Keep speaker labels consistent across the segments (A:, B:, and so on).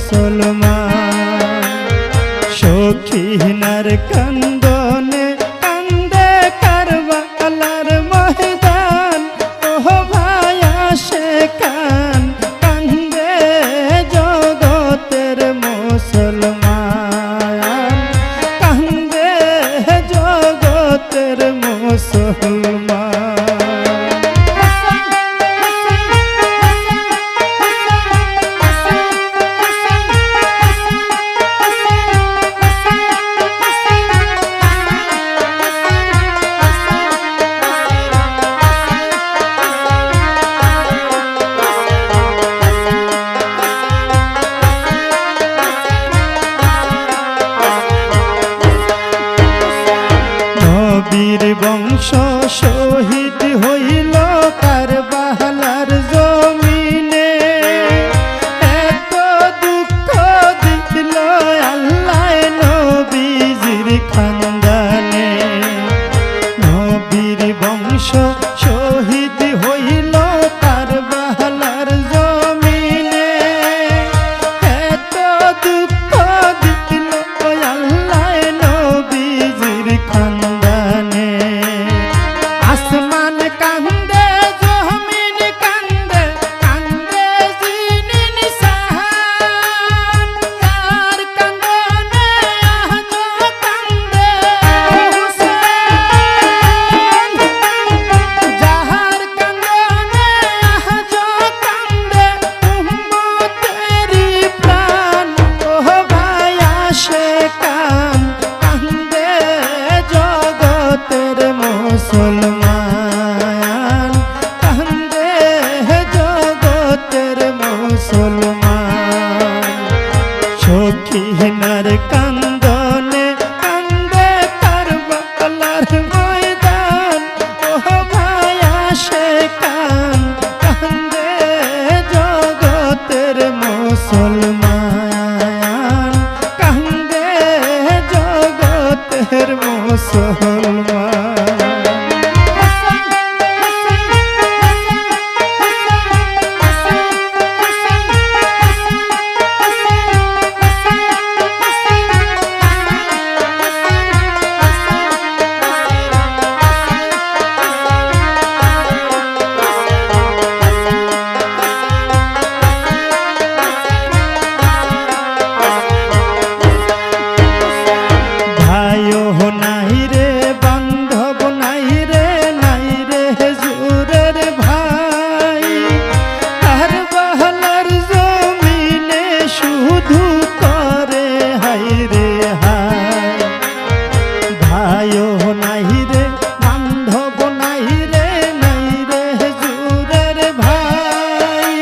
A: মুসলমান। সখীনার কান্দনে কান্দে কারবালার ময়দান, ও ভাই আসে কান কান্দে জগতের মুসলমান, কান্দে জগতের মুসলমান। নবীর বংশ শহীদ হইল কারবালার জমিনে, এত দুঃখ দিল আল্লাহ নবীজির খানদানে। নবীর বংশ শহীদ হইল কারবালার জমিনে, এত দুঃখ দিল আল্লাহ নবীজির খানদানে। আসমান কান্দে জমিন কান্দে কান্দে জিনিন সাহান, যার কান্দনে আজ কান্দে হুসেন, যাহার কান্দনে আজ কান্দে উম্মতেরি প্রাণ, ও ভাই আসে কান কান্দে জগতের মুসলমান, কান্দে জগতের মুসলমান। সখীনার কান্দনে কান্দে কারবালার ময়দান, ও ভাই আসে কান কান্দে জগতের মুসলমান, কান্দে জগতের মুসলমান। ভাইও নাই রে বান্ধব নাই রে নাই রে হুজুরের ভাই, কারবালার জমিনে শুধু করে হাই রে হাই। ভাইও নাই রে বান্ধব নাই রে নাই রে হুজুরের ভাই,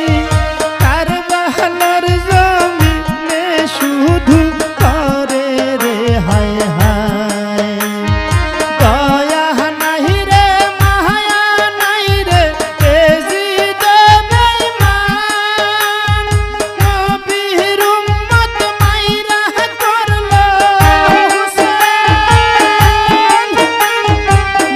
A: কারবালার জমিনে শুধু করে রে হায় হায়। দয়া নাই রে মায়া নাই রে এ জিদে বেঈমান, নবীর উম্মত মাইরা করলো হুসেন,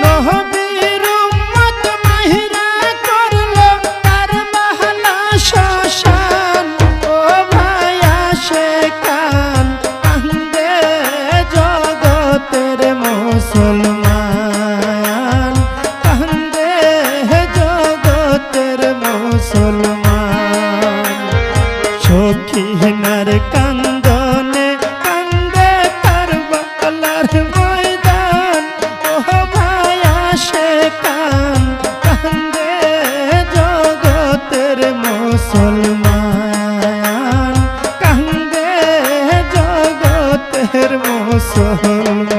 A: নবীর উম্মত মাইরা করলো কারবালা শ্মশান, ও ভাই আসে কান কান্দে জগতের মুসলমান, কান্দে জগতের মুসলমান। সখীনার কান্দনে কান্দে কারবালার ময়দান, ও ভাই আসে কান কান্দে জগতের মুসলমান, কান্দে জগতের মুসলমান।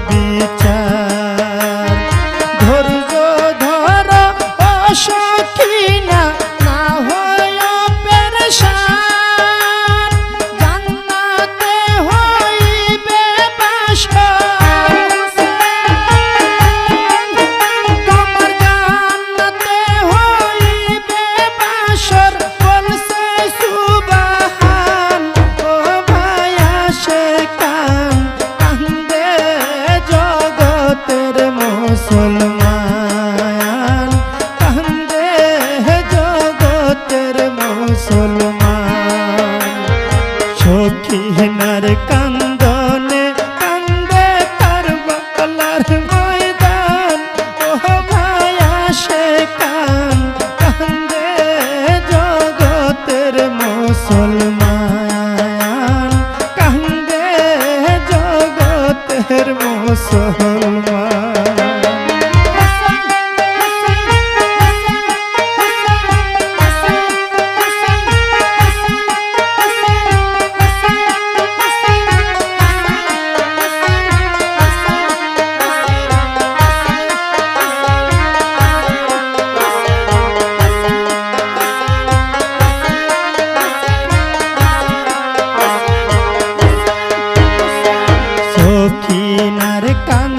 A: বিচার ধৈর্য ধর ও সখিনা না হয় পেরেশান জান্নাতে হইবে বাস তোমার জান্নাতে হইবে বাসর বলছে সুবহান ও ভায়া সে কান কান্দে জগতের মুসলমান কান্দে জগতের মুসলমান সখিনার কান্দনে কান্দে কারবালার ময়দান ও ভায়া সে কান কান্দে জগতের মুসলমান কান্দে জগতের মুসলমান সখিনার কান